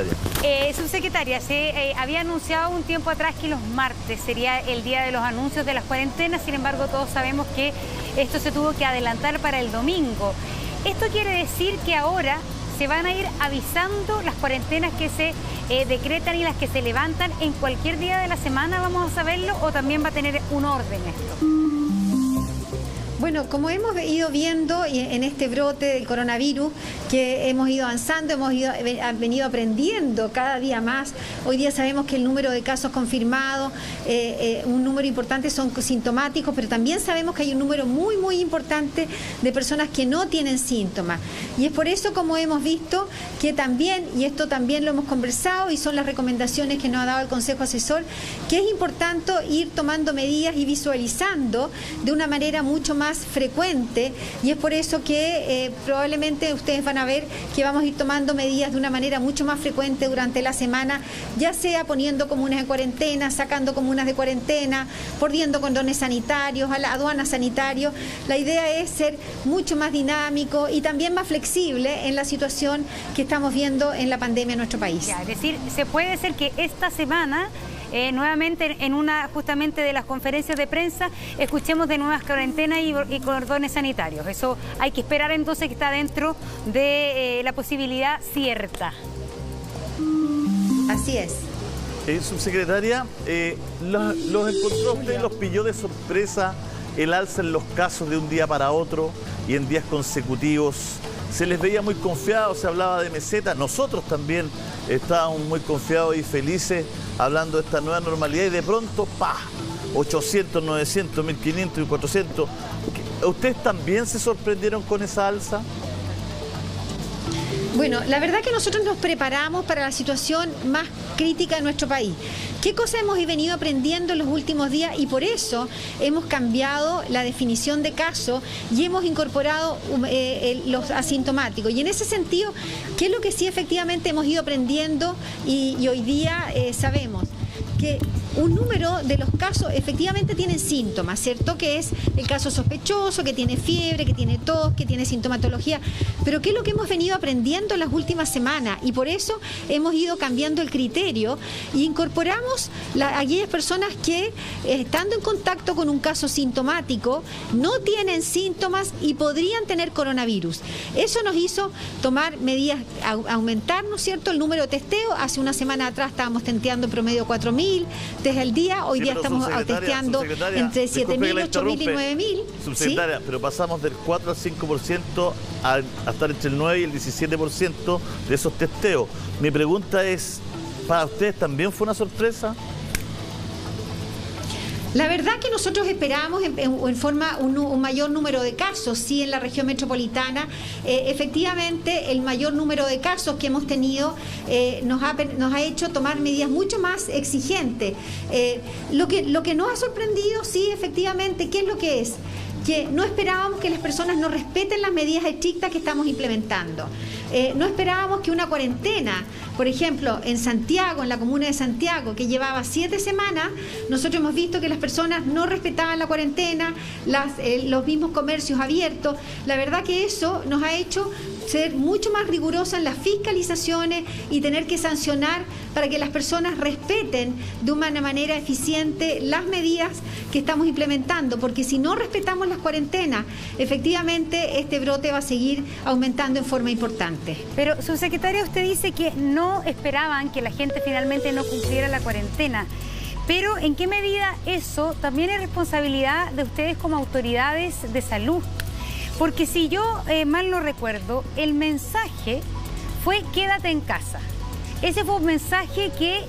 subsecretaria? Subsecretaria, se había anunciado un tiempo atrás que los martes sería el día de los anuncios de las cuarentenas, sin embargo todos sabemos que esto se tuvo que adelantar para el domingo. Esto quiere decir que ahora se van a ir avisando las cuarentenas que se decretan y las que se levantan en cualquier día de la semana, ¿vamos a saberlo? ¿O también va a tener un orden esto? Bueno, como hemos ido viendo en este brote del coronavirus, que hemos ido avanzando, hemos venido aprendiendo cada día más. Hoy día sabemos que el número de casos confirmados, un número importante son sintomáticos, pero también sabemos que hay un número muy importante de personas que no tienen síntomas. Y es por eso, como hemos visto, que también, y esto también lo hemos conversado y son las recomendaciones que nos ha dado el Consejo Asesor, que es importante ir tomando medidas y visualizando de una manera mucho más frecuente, y es por eso que probablemente ustedes van a ver que vamos a ir tomando medidas de una manera mucho más frecuente durante la semana, ya sea poniendo comunas en cuarentena, sacando comunas de cuarentena, poniendo condones sanitarios, a la aduana sanitario. La idea es ser mucho más dinámico y también más flexible en la situación que estamos viendo en la pandemia en nuestro país. Ya, es decir, se puede ser que esta semana nuevamente en una justamente de las conferencias de prensa escuchemos de nuevas cuarentenas y cordones sanitarios. Eso hay que esperar entonces, que está dentro de la posibilidad cierta. Así es. Subsecretaria, los encontró usted, los pilló de sorpresa el alza en los casos de un día para otro y en días consecutivos. Se les veía muy confiados, se hablaba de meseta. Nosotros también estábamos muy confiados y felices hablando de esta nueva normalidad y de pronto, ¡pah! 800, 900, 1500 y 400. ¿Ustedes también se sorprendieron con esa alza? Bueno, la verdad que nosotros nos preparamos para la situación más crítica de nuestro país. ¿Qué cosas hemos venido aprendiendo en los últimos días? Y por eso hemos cambiado la definición de caso y hemos incorporado los asintomáticos. Y en ese sentido, ¿qué es lo que sí efectivamente hemos ido aprendiendo y hoy día sabemos? Que un número de los casos efectivamente tienen síntomas, ¿cierto? Que es el caso sospechoso, que tiene fiebre, que tiene tos, que tiene sintomatología. Pero ¿qué es lo que hemos venido aprendiendo en las últimas semanas? Y por eso hemos ido cambiando el criterio e incorporamos a aquellas personas que, estando en contacto con un caso sintomático, no tienen síntomas y podrían tener coronavirus. Eso nos hizo tomar medidas, aumentar, ¿no es cierto?, el número de testeos. Hace una semana atrás estábamos tenteando en promedio 4.000 test al día, hoy día estamos testeando entre 7.000, 8.000 y 9.000. Subsecretaria, ¿sí? Pero pasamos del 4 al 5% a estar entre el 9 y el 17% de esos testeos. Mi pregunta es, ¿para ustedes también fue una sorpresa? La verdad que nosotros esperábamos en forma un mayor número de casos, sí, en la región metropolitana. Efectivamente, el mayor número de casos que hemos tenido nos ha hecho tomar medidas mucho más exigentes. Lo que nos ha sorprendido, sí, efectivamente, ¿qué es lo que es? Que no esperábamos que las personas no respeten las medidas estrictas que estamos implementando. No esperábamos que una cuarentena, por ejemplo, en Santiago, en la comuna de Santiago, que llevaba 7 semanas, nosotros hemos visto que las personas no respetaban la cuarentena, los mismos comercios abiertos. La verdad que eso nos ha hecho ser mucho más rigurosa en las fiscalizaciones y tener que sancionar para que las personas respeten de una manera eficiente las medidas que estamos implementando, porque si no respetamos las cuarentenas, efectivamente este brote va a seguir aumentando en forma importante. Pero, subsecretaria, usted dice que no esperaban que la gente finalmente no cumpliera la cuarentena. Pero, ¿en qué medida eso también es responsabilidad de ustedes como autoridades de salud? Porque si yo mal no recuerdo, el mensaje fue quédate en casa. Ese fue un mensaje que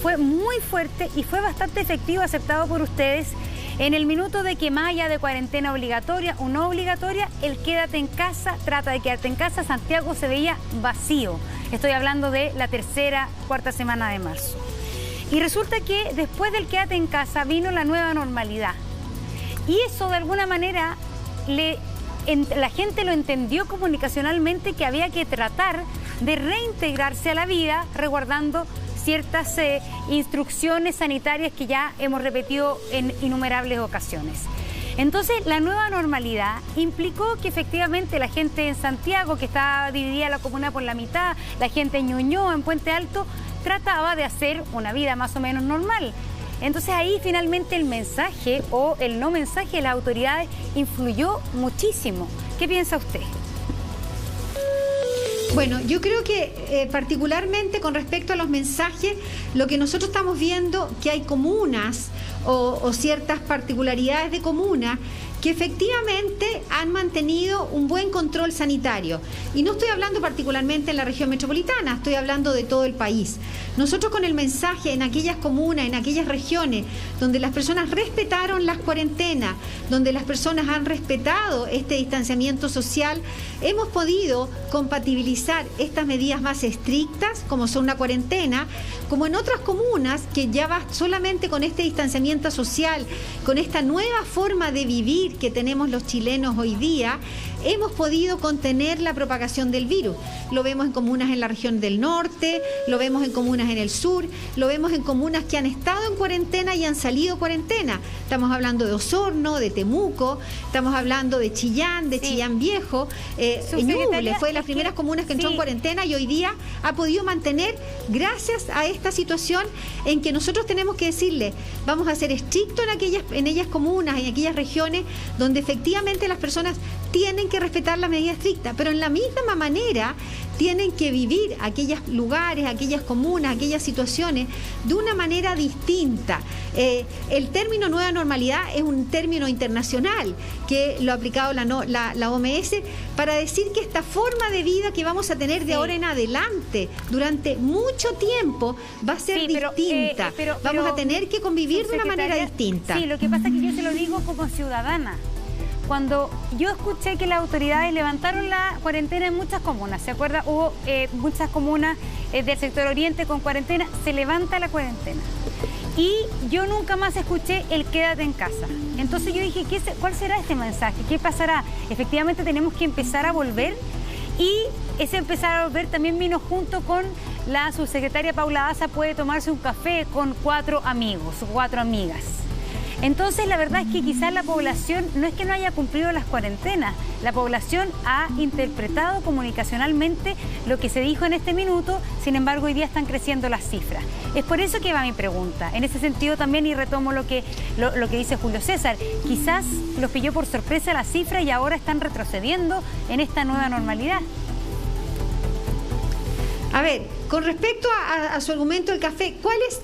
fue muy fuerte y fue bastante efectivo, aceptado por ustedes en el minuto de que más allá de cuarentena obligatoria o no obligatoria, el quédate en casa, trata de quedarte en casa, Santiago se veía vacío. Estoy hablando de la tercera, cuarta semana de marzo. Y resulta que después del quédate en casa vino la nueva normalidad. Y eso de alguna manera la gente lo entendió comunicacionalmente, que había que tratar de reintegrarse a la vida resguardando ciertas instrucciones sanitarias que ya hemos repetido en innumerables ocasiones. Entonces, la nueva normalidad implicó que efectivamente la gente en Santiago, que estaba dividida la comuna por la mitad, la gente en Ñuñoa, en Puente Alto, trataba de hacer una vida más o menos normal. Entonces ahí finalmente el mensaje o el no mensaje de las autoridades influyó muchísimo. ¿Qué piensa usted? Bueno, yo creo que particularmente con respecto a los mensajes, lo que nosotros estamos viendo que hay comunas o ciertas particularidades de comunas que efectivamente han mantenido un buen control sanitario. Y no estoy hablando particularmente en la región metropolitana, estoy hablando de todo el país. Nosotros con el mensaje en aquellas comunas, en aquellas regiones donde las personas respetaron las cuarentenas, donde las personas han respetado este distanciamiento social, hemos podido compatibilizar estas medidas más estrictas, como son una cuarentena, como en otras comunas que ya va solamente con este distanciamiento social, con esta nueva forma de vivir que tenemos los chilenos hoy día, hemos podido contener la propagación del virus. Lo vemos en comunas en la región del norte, lo vemos en comunas en el sur, lo vemos en comunas que han estado en cuarentena y han salido cuarentena. Estamos hablando de Osorno, de Temuco, estamos hablando de Chillán, de Chillán Viejo. Ñuble fue de las primeras comunas que entró en cuarentena y hoy día ha podido mantener, gracias a esta situación en que nosotros tenemos que decirle, vamos a ser estrictos en aquellas comunas, en aquellas regiones donde efectivamente las personas tienen que respetar la medida estricta, pero en la misma manera tienen que vivir aquellos lugares, aquellas comunas, aquellas situaciones de una manera distinta. El término nueva normalidad es un término internacional que lo ha aplicado la OMS para decir que esta forma de vida que vamos a tener de ahora en adelante durante mucho tiempo va a ser distinta. Vamos a tener que convivir de una manera distinta. Sí, lo que pasa es que yo se lo digo como ciudadana. Cuando yo escuché que las autoridades levantaron la cuarentena en muchas comunas, ¿se acuerda? Hubo muchas comunas del sector oriente con cuarentena, se levanta la cuarentena. Y yo nunca más escuché el quédate en casa. Entonces yo dije, ¿cuál será este mensaje? ¿Qué pasará? Efectivamente tenemos que empezar a volver y ese empezar a volver también vino junto con la subsecretaria Paula Daza, puede tomarse un café con 4 amigos o 4 amigas. Entonces, la verdad es que quizás la población no es que no haya cumplido las cuarentenas, la población ha interpretado comunicacionalmente lo que se dijo en este minuto, sin embargo, hoy día están creciendo las cifras. Es por eso que va mi pregunta. En ese sentido también, y retomo lo que dice Julio César, quizás los pilló por sorpresa la cifra y ahora están retrocediendo en esta nueva normalidad. A ver, con respecto a su argumento del café,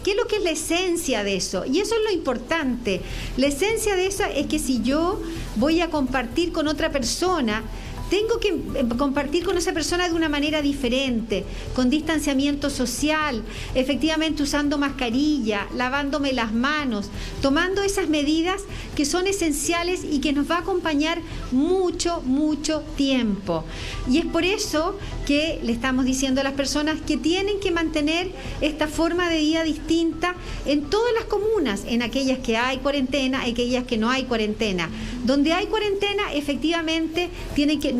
¿qué es lo que es la esencia de eso? Y eso es lo importante. La esencia de eso es que si yo voy a compartir con otra persona, tengo que compartir con esa persona de una manera diferente, con distanciamiento social, efectivamente usando mascarilla, lavándome las manos, tomando esas medidas que son esenciales y que nos va a acompañar mucho, mucho tiempo. Y es por eso que le estamos diciendo a las personas que tienen que mantener esta forma de vida distinta en todas las comunas, en aquellas que hay cuarentena, en aquellas que no hay cuarentena. Donde hay cuarentena, efectivamente,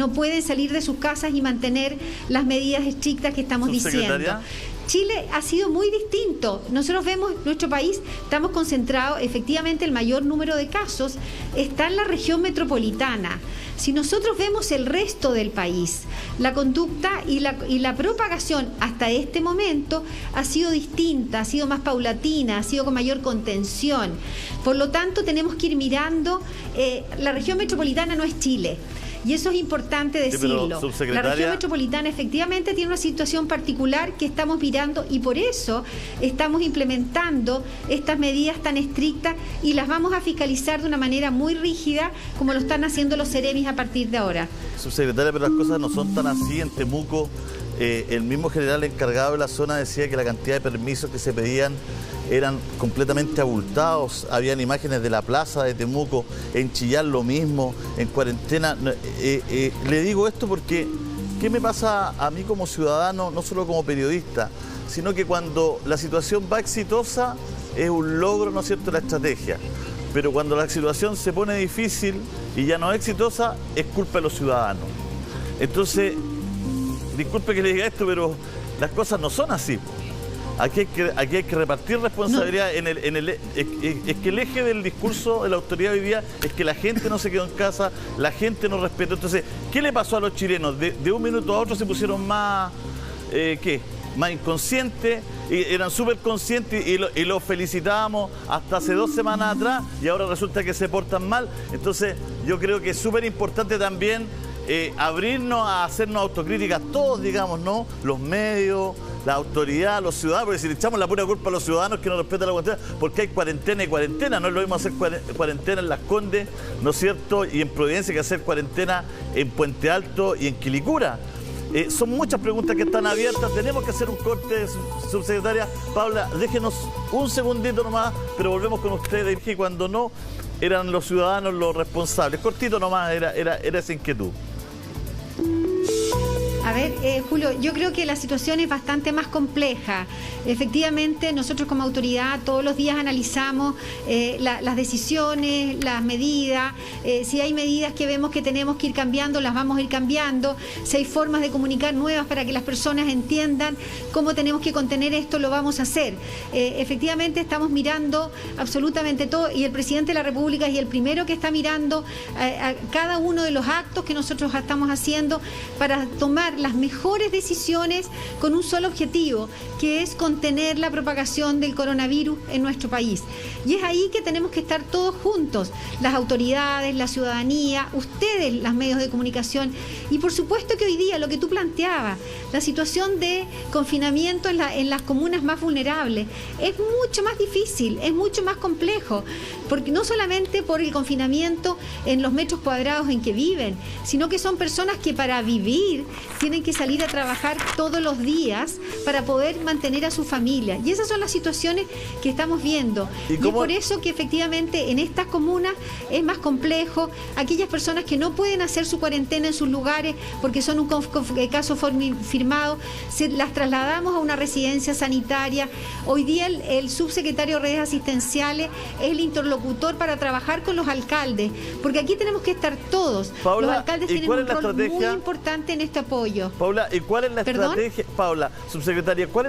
no pueden salir de sus casas y mantener las medidas estrictas que estamos diciendo. Chile ha sido muy distinto. Nosotros vemos nuestro país, estamos concentrados, efectivamente el mayor número de casos está en la región metropolitana. Si nosotros vemos el resto del país, la conducta y la propagación hasta este momento ha sido distinta, ha sido más paulatina, ha sido con mayor contención. Por lo tanto, tenemos que ir mirando, la región metropolitana no es Chile. Y eso es importante decirlo. La región metropolitana efectivamente tiene una situación particular que estamos mirando y por eso estamos implementando estas medidas tan estrictas y las vamos a fiscalizar de una manera muy rígida como lo están haciendo los Ceremis a partir de ahora. Subsecretaria, pero las cosas no son tan así. En Temuco, el mismo general encargado de la zona decía que la cantidad de permisos que se pedían eran completamente abultados. Habían imágenes de la plaza de Temuco, en Chillán lo mismo, en cuarentena. Le digo esto porque, ¿qué me pasa a mí como ciudadano, no solo como periodista, sino que cuando la situación va exitosa es un logro, ¿no es cierto?, la estrategia. Pero cuando la situación se pone difícil y ya no es exitosa, es culpa de los ciudadanos. Entonces, disculpe que le diga esto, pero las cosas no son así. Aquí hay que repartir responsabilidad. No. Es que el eje del discurso de la autoridad hoy día es que la gente no se quedó en casa, la gente no respetó. Entonces, ¿qué le pasó a los chilenos? De un minuto a otro se pusieron más, más inconscientes, eran súper conscientes y los felicitábamos hasta hace 2 semanas atrás y ahora resulta que se portan mal. Entonces, yo creo que es súper importante también abrirnos a hacernos autocríticas todos, digamos, ¿no? Los medios, la autoridad, los ciudadanos, porque si le echamos la pura culpa a los ciudadanos que no respetan la cuarentena, porque hay cuarentena y cuarentena, no es lo mismo hacer cuarentena en Las Condes, ¿no es cierto?, y en Providencia que hacer cuarentena en Puente Alto y en Quilicura. Son muchas preguntas que están abiertas, tenemos que hacer un corte, subsecretaria. Paula, déjenos un segundito nomás, pero volvemos con ustedes, que cuando no eran los ciudadanos los responsables. Cortito nomás era esa inquietud. A ver, Julio, yo creo que la situación es bastante más compleja. Efectivamente, nosotros como autoridad todos los días analizamos las decisiones, las medidas. Si hay medidas que vemos que tenemos que ir cambiando, las vamos a ir cambiando. Si hay formas de comunicar nuevas para que las personas entiendan cómo tenemos que contener esto, lo vamos a hacer. Efectivamente, estamos mirando absolutamente todo y el presidente de la República es el primero que está mirando a cada uno de los actos que nosotros estamos haciendo para tomar las mejores decisiones con un solo objetivo, que es contener la propagación del coronavirus en nuestro país. Y es ahí que tenemos que estar todos juntos, las autoridades, la ciudadanía, ustedes, los medios de comunicación, y por supuesto que hoy día lo que tú planteabas, la situación de confinamiento en las comunas más vulnerables, es mucho más difícil, es mucho más complejo, porque no solamente por el confinamiento en los metros cuadrados en que viven, sino que son personas que para vivir tienen que salir a trabajar todos los días para poder mantener a su familia. Y esas son las situaciones que estamos viendo. Y es por eso que efectivamente en estas comunas es más complejo. Aquellas personas que no pueden hacer su cuarentena en sus lugares porque son un caso firmado, las trasladamos a una residencia sanitaria. Hoy día el subsecretario de redes asistenciales es el interlocutor para trabajar con los alcaldes, porque aquí tenemos que estar todos. Paula, los alcaldes tienen un rol muy importante en este apoyo. Paula, ¿y cuál es la estrategia? Paula, subsecretaria, ¿cuál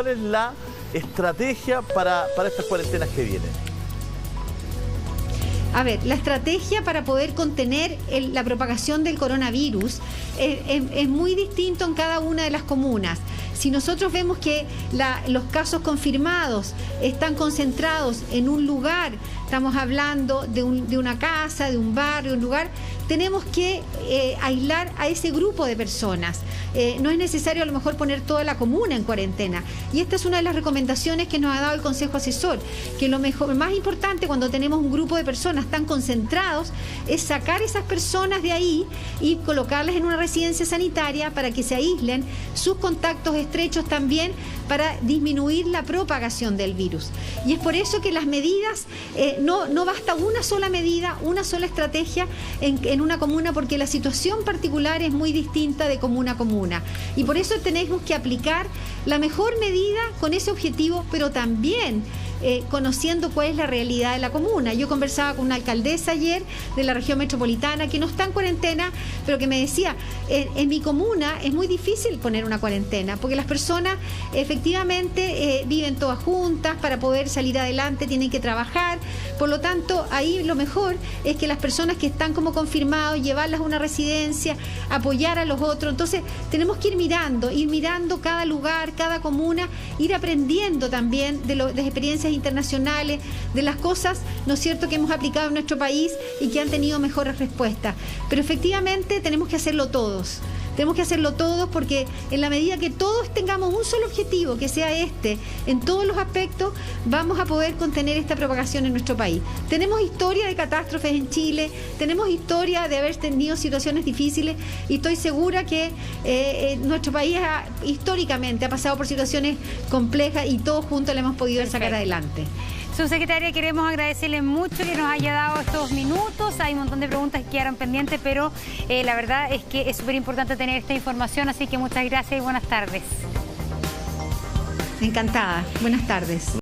es la estrategia para estas cuarentenas que vienen? A ver, la estrategia para poder contener la propagación del coronavirus es muy distinto en cada una de las comunas. Si nosotros vemos que los casos confirmados están concentrados en un lugar, estamos hablando de una casa, de un barrio, un lugar, tenemos que aislar a ese grupo de personas. No es necesario a lo mejor poner toda la comuna en cuarentena. Y esta es una de las recomendaciones que nos ha dado el Consejo Asesor, que lo más importante cuando tenemos un grupo de personas tan concentrados es sacar esas personas de ahí y colocarlas en una residencia sanitaria para que se aíslen, sus contactos estrechos también, para disminuir la propagación del virus. Y es por eso que las medidas, no basta una sola medida, una sola estrategia en una comuna, porque la situación particular es muy distinta de comuna a comuna. Y por eso tenemos que aplicar la mejor medida con ese objetivo, pero también conociendo cuál es la realidad de la comuna. Yo conversaba con una alcaldesa ayer de la región metropolitana que no está en cuarentena, pero que me decía, en mi comuna es muy difícil poner una cuarentena, porque las personas efectivamente viven todas juntas, para poder salir adelante tienen que trabajar, por lo tanto ahí lo mejor es que las personas que están como confirmados, llevarlas a una residencia, apoyar a los otros. Entonces tenemos que ir mirando cada lugar, cada comuna, ir aprendiendo también de experiencias internacionales, de las cosas, ¿no es cierto?, que hemos aplicado en nuestro país y que han tenido mejores respuestas. Pero efectivamente tenemos que hacerlo todos. Tenemos que hacerlo todos, porque en la medida que todos tengamos un solo objetivo, que sea en todos los aspectos, vamos a poder contener esta propagación en nuestro país. Tenemos historia de catástrofes en Chile, tenemos historia de haber tenido situaciones difíciles, y estoy segura que nuestro país históricamente ha pasado por situaciones complejas y todos juntos la hemos podido sacar adelante. Subsecretaria, queremos agradecerle mucho que nos haya dado estos minutos. Hay un montón de preguntas que quedaron pendientes, pero la verdad es que es súper importante tener esta información, así que muchas gracias y buenas tardes. Encantada. Buenas tardes.